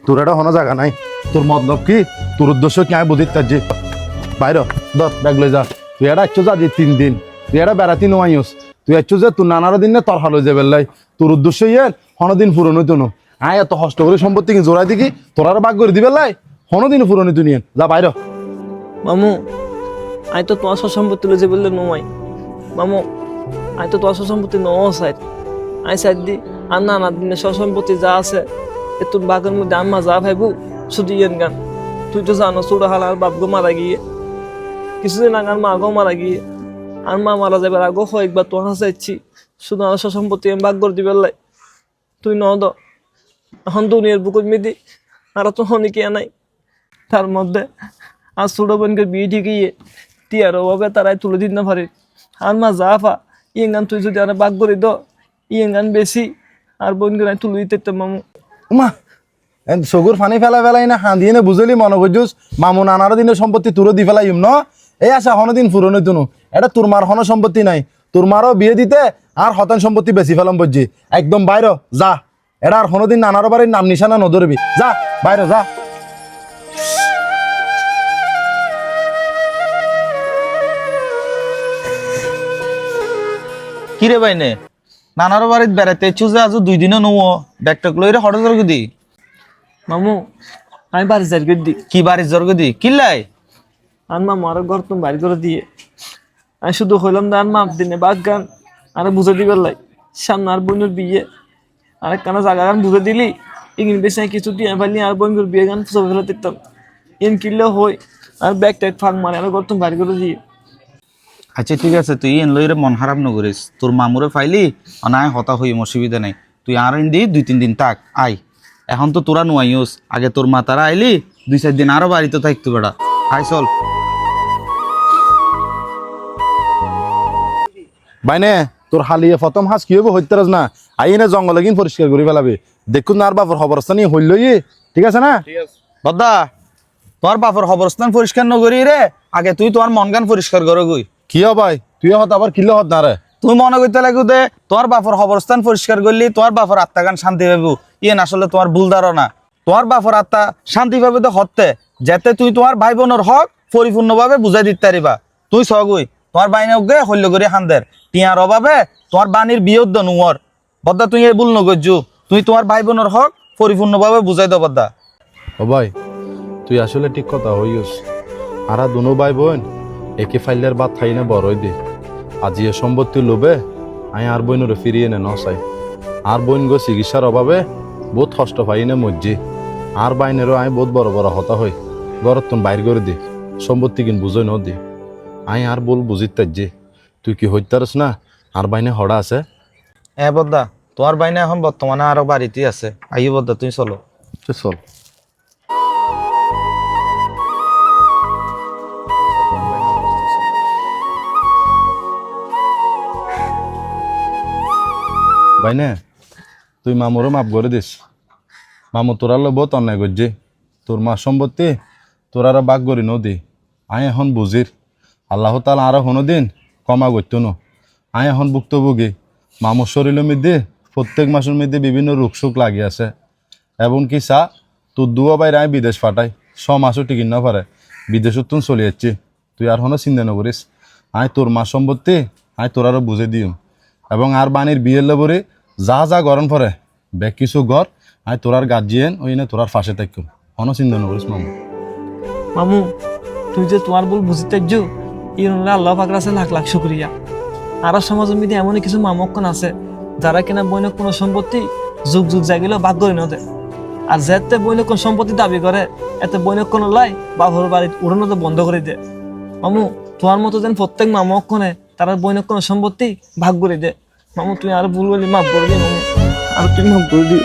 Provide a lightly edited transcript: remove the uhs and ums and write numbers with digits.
তোর এটা হনো জায়গা নাই। তোর মতলব কি, তোর উদ্দেশ্য কি আমি বুঝিত তার যে বাইর দর ব্যাগ লই যা। তুই এটা আচ্ছ যা যে 3 দিন তুই এটা বেড়াতি নোয়াইস। তুই আচ্ছ যে তোর নানার দিন না তোর হালো যে বেল্লাই তোর উদ্দেশ্য ইয়ে হনদিন ফুরন হইতো না। আয় এত কষ্ট করে সম্পত্তি কি জোড়াই দিকি তোর আর বাগ করে দিবে লাই হনদিন ফুরন হইতো নিয়ে যা বাইর। মামু আই তো তোমার সম্পত্তি লই যে বললে নয় মামু, আই তো তোমার সম্পত্তি নও সাইড আই সাইড দি আর না দিনে সম্পত্তি যা আছে এ তোর বাগের মধ্যে আম্মা যা ভাইবু শুধু ইয়েন গান। তুই তো জানো ছোট হালার বাপগো মারা গিয়ে কিছুদিন আগে আর মা গো মারা গিয়ে আর মা মারা যাবার আগেও কয়েকবার তোর হাসে ইচ্ছি শুধু আমার সম্পত্তি আমি বাগ করে দিবার লাই তুই ন দ। এখন দুনিয়ার বুকুর মিদি আর তো হনি কে নাই তার মধ্যে আর ছোট বোনকে বিয়ে ঠিক গিয়ে টিয়ার অভাবে তারাই তুলে দিতে না পারে। আর মা যা পা ইয়ে গান তুই যদি আর বাগ করে দ ইয়ে গান বেশি আর বোনকে নাই তুলে দিতে মামু। মা চকুর ফানি ফেলাই না হাঁদিয়ে না বুঝলি মনে করছিস মামু নানার দিনের সম্পত্তি তোরও দি ফেলাই ন এই আসা হনদিন ফুরন হইতো না। এটা তোর মার হন সম্পত্তি নাই, তোর মারও বিয়ে দিতে আর হতান সম্পত্তি বেশি ফেলাম বুঝছি। একদম বাইর যা, এটা আর হনদিন নানার বাড়ির নাম নিশানা নধরবি। যা বাইর যা। কিরে বাইনে নানার বাড়িতে বেড়াতে চুজে আজ 2 দিনও নও ব্যাগটা লইরে হঠাৎ জর্গ দি। মামু আমি বাড়ি যাই করে দি। কি বাড়ির জর্গ দি কিল্লাই? আর মা মারা ঘর তুমি বাড়ি করে দিয়ে আমি শুধু হইলাম না আর মা দিনে বাগ গান আর বুঝে দিবার লাই সামনে আর বোনের বিয়ে আর একখানা জায়গা গান বুঝে দিলি ইংলিশ বেশি কিছু দিয়ে ফেললি আর বোনের বিয়ে গান সব ফেলে দিতাম ইন কিনলে হই আর ব্যাগ ট্যাগ ফাঁক মারে আর ঘর তুমি বাড়ি করে দিয়ে। আচ্ছা ঠিক আছে, তুই এন লইরে মন খারাপ নকরিস। তোর মামুরে ফাইলি নাই হতা হই অসুবিধা নাই। তুই আর দি 2-3 দিন থাক আই। এখন তো তোরা নোয়াইস, আগে তোর মা তারা আইলি 2-4 দিন আরো বাড়িতে থাকতো বেড়া। আই চল বাইনে তোর হালিয়ে প্রথম হাঁস কি হবো হইতে না আই না জঙ্গলে গিয়ে পরিষ্কার করে ফেলাবে। দেখুন না আর বাপর খবরস্থানি হইল ঠিক আছে না? বদ্দা তোর বাপর খবরস্থান পরিষ্কার নগরি রে, আগে তুই তোমার মন গান পরিষ্কার করো গই। কি ভাই তুই হত আবার কিলো হত না রে? তুই মনে করতে লাগু দে তোর বাপর খবরস্থান পরিষ্কার করলি তোর বাপর আত্মা গান শান্তি পাবো। ইয়ে আসলে তোমার ভুল ধারণা। তোর বাপর আত্মা শান্তি পাবে তো হতে যাতে তুই তোমার ভাই বোনের হক পরিপূর্ণভাবে বুঝাই দিতে পারিবা। তুই সগই তোমার বাইনে গে হল্য করি হান্দের টিয়ার অভাবে তোমার বাণীর বিয়োদ্ধ নুয়ার। বদ্দা তুই এই ভুল নগরজু, তুই তোমার ভাই বোনের হক পরিপূর্ণভাবে বুঝাই দাও বদ্দা। ও ভাই তুই আসলে ঠিক কথা হইস। আর দুনো ভাই বোন একে ফাইলের বাদ খাই না বড়ই দে। আজি এ সম্পত্তি লোভে আমি আর বোনের ফিরিয়ে নে নসাই। আর বোন গো চিকিৎসার অভাবে বহুত কষ্ট পাই না মজ্জি। আর বাইনেরও আমি বহুত বড় বড় হতা হই ঘরত তুন বাইর করে দে সম্পত্তি কিন বুঝই ন দে। আমি আর বল বুঝিত তার যে তুই কি হইতারস না আর বাইনে হড়া আছে। হ্যাঁ বদ্দা তোমার বাইনে এখন বর্তমানে আরো বাড়িতেই আছে। আইও বদ্দা তুই চলো চল। বাইনে তুই মামুরও মাপ করে দিস। মামু তোরালো বহুত অন্যায় করছে। তোর মা সম্পত্তি তোর আরো বাগ করি নদী আই এখন বুঝির আল্লাহ তালা আরো কোনো দিন কমা করতো ন। আই এখন ভুক্তভোগী। মামুর শরীরের মধ্যে প্রত্যেক মাসের মধ্যে বিভিন্ন রোগ শোক লাগি আছে। এবং কি চা তোর দুয়া বাইরে আমি বিদেশ পাঠাই 6 মাসও টিকিট না পারে বিদেশত তুন চলে যাচ্ছি। তুই আর হনো চিন্তা নকরিস। আই তোর মা সম্পত্তি আই তোর আরো বুঝে দিম এবং আর বাণীর বিয়ের লেবরে যা যা গরম পরে ব্যাগ কিছু ঘর আই তোরার গার্জিয়ান ওই না তোরার ফাঁসে থাকুম হনো চিন্তা নকরিস মামু। মামু তুই যে তোমার ভুল বুঝতে ইউনুল্লাহ আল্লাহ পাকের কাছে লাখ লাখ শুকরিয়া। আর সমাজের মধ্যে এমন কিছু মামক্কন আছে যারা কিনা বইনের কোনো সম্পত্তি যুগ যুগ জাগিলেও ভাগ করে নদে। আর যেতে বইনের কোন সম্পত্তি দাবি করে এতে বইনের কোনো লাই বাপর বাড়ির উড়ানোতে বন্ধ করে দেয়। মামু তোমার মতো যেন প্রত্যেক মামক্কনে তারা বইনের কোনো সম্পত্তি ভাগ করে দেয়। মামু তুই আর ভুল বলি মাফ করে দিই মামু, আর তুই মাফ করে দিই।